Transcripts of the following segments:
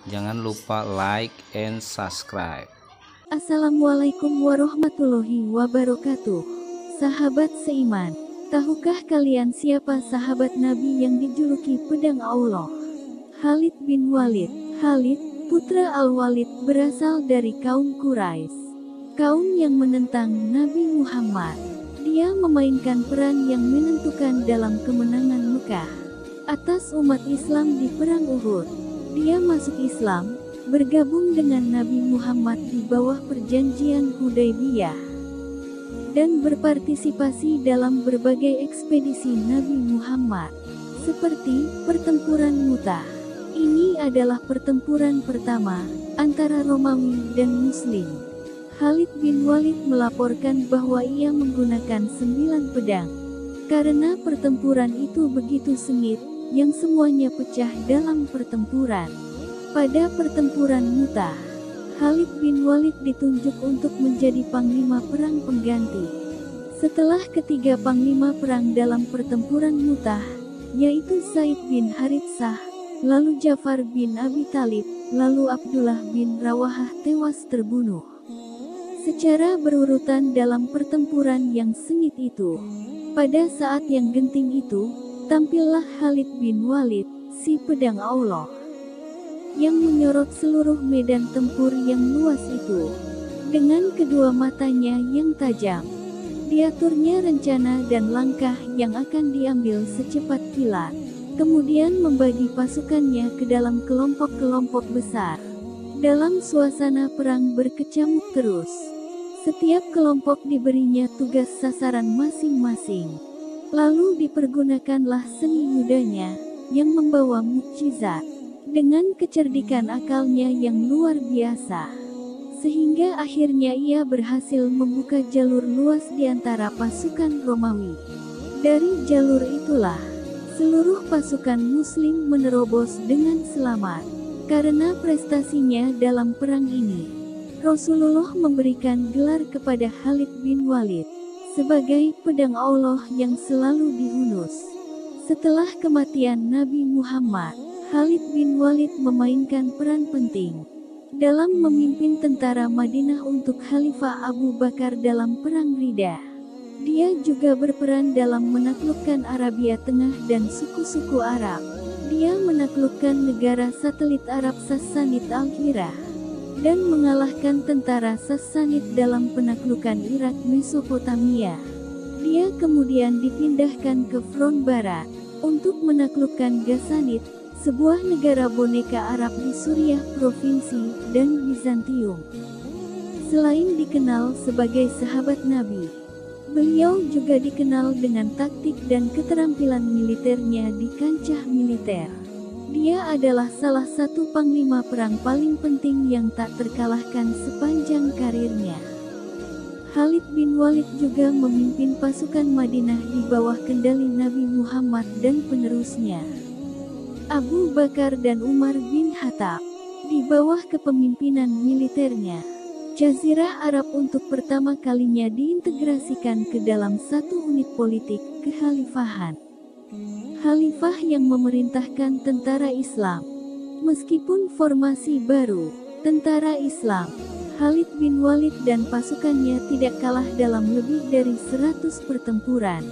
Jangan lupa like and subscribe. Assalamualaikum warahmatullahi wabarakatuh. Sahabat seiman, tahukah kalian siapa sahabat Nabi yang dijuluki pedang Allah? Khalid bin Walid. Khalid, putra Al-Walid, berasal dari kaum Quraisy, kaum yang menentang Nabi Muhammad. Dia memainkan peran yang menentukan dalam kemenangan Mekah atas umat Islam di Perang Uhud. Dia masuk Islam, bergabung dengan Nabi Muhammad di bawah perjanjian Hudaybiyah, dan berpartisipasi dalam berbagai ekspedisi Nabi Muhammad, seperti pertempuran Mu'tah. Ini adalah pertempuran pertama antara Romawi dan Muslim. Khalid bin Walid melaporkan bahwa ia menggunakan 9 pedang. Karena pertempuran itu begitu sengit, yang semuanya pecah dalam pertempuran. Pada pertempuran Mu'tah, Khalid bin Walid ditunjuk untuk menjadi panglima perang pengganti. Setelah ketiga panglima perang dalam pertempuran Mu'tah, yaitu Zaid bin Haritsah, lalu Ja'far bin Abi Thalib, lalu Abdullah bin Rawahah tewas terbunuh secara berurutan dalam pertempuran yang sengit itu. Pada saat yang genting itu, tampillah Khalid bin Walid, si pedang Allah, yang menyorot seluruh medan tempur yang luas itu. Dengan kedua matanya yang tajam, diaturnya rencana dan langkah yang akan diambil secepat kilat. Kemudian membagi pasukannya ke dalam kelompok-kelompok besar. Dalam suasana perang berkecamuk terus, setiap kelompok diberinya tugas sasaran masing-masing. Lalu dipergunakanlah seni yudanya, yang membawa mukjizat, dengan kecerdikan akalnya yang luar biasa, sehingga akhirnya ia berhasil membuka jalur luas di antara pasukan Romawi. Dari jalur itulah, seluruh pasukan Muslim menerobos dengan selamat. Karena prestasinya dalam perang ini, Rasulullah memberikan gelar kepada Khalid bin Walid sebagai pedang Allah yang selalu dihunus. Setelah kematian Nabi Muhammad, Khalid bin Walid memainkan peran penting dalam memimpin tentara Madinah untuk Khalifah Abu Bakar dalam Perang Riddah. Dia juga berperan dalam menaklukkan Arabia Tengah dan suku-suku Arab. Dia menaklukkan negara satelit Arab Sassanid Al-Hirah, dan mengalahkan tentara Sassanid dalam penaklukan Irak Mesopotamia. Dia kemudian dipindahkan ke front barat untuk menaklukkan Ghassanid, sebuah negara boneka Arab di Suriah provinsi, dan Bizantium. Selain dikenal sebagai sahabat Nabi, beliau juga dikenal dengan taktik dan keterampilan militernya di kancah militer. Dia adalah salah satu panglima perang paling penting yang tak terkalahkan sepanjang karirnya. Khalid bin Walid juga memimpin pasukan Madinah di bawah kendali Nabi Muhammad dan penerusnya, Abu Bakar dan Umar bin Khattab. Di bawah kepemimpinan militernya, Jazirah Arab untuk pertama kalinya diintegrasikan ke dalam satu unit politik kekhalifahan. Khalifah yang memerintahkan tentara Islam. Meskipun formasi baru, tentara Islam, Khalid bin Walid dan pasukannya tidak kalah dalam lebih dari 100 pertempuran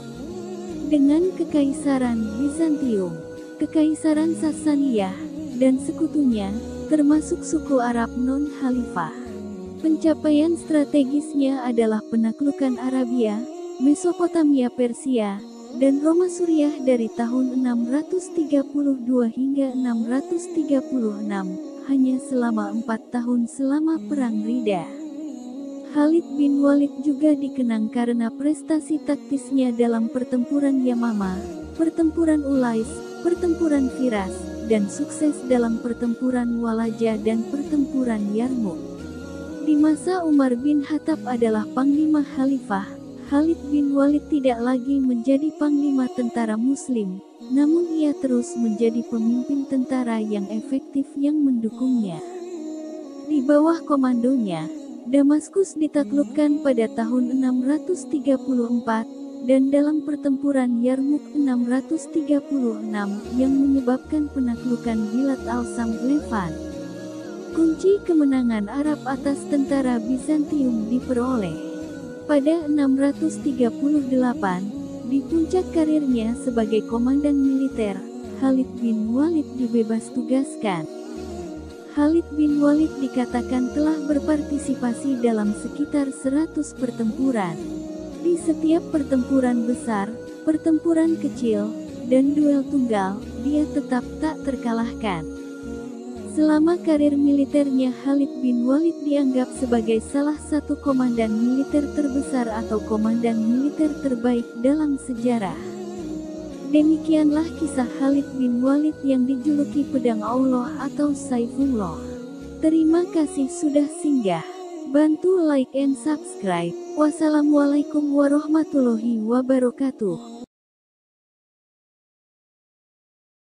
dengan Kekaisaran Bizantium, Kekaisaran Sassaniyah, dan sekutunya, termasuk suku Arab non-Khalifah. Pencapaian strategisnya adalah penaklukan Arabia, Mesopotamia, Persia, dan Roma Suriah dari tahun 632 hingga 636, hanya selama 4 tahun selama Perang Riddah. Khalid bin Walid juga dikenang karena prestasi taktisnya dalam pertempuran Yamamah, pertempuran Ulais, pertempuran Firas, dan sukses dalam pertempuran Walaja dan pertempuran Yarmouk. Di masa Umar bin Khattab adalah panglima khalifah, Khalid bin Walid tidak lagi menjadi panglima tentara Muslim, namun ia terus menjadi pemimpin tentara yang efektif yang mendukungnya. Di bawah komandonya, Damaskus ditaklukkan pada tahun 634, dan dalam pertempuran Yarmouk 636 yang menyebabkan penaklukan Bilad al-Sam Levant. Kunci kemenangan Arab atas tentara Bizantium diperoleh pada 638. Di puncak karirnya sebagai komandan militer, Khalid bin Walid dibebas tugaskan. Khalid bin Walid dikatakan telah berpartisipasi dalam sekitar 100 pertempuran. Di setiap pertempuran besar, pertempuran kecil, dan duel tunggal, dia tetap tak terkalahkan. Selama karir militernya, Khalid bin Walid dianggap sebagai salah satu komandan militer terbesar atau komandan militer terbaik dalam sejarah. Demikianlah kisah Khalid bin Walid yang dijuluki Pedang Allah atau Saifullah. Terima kasih sudah singgah. Bantu like and subscribe. Wassalamualaikum warahmatullahi wabarakatuh.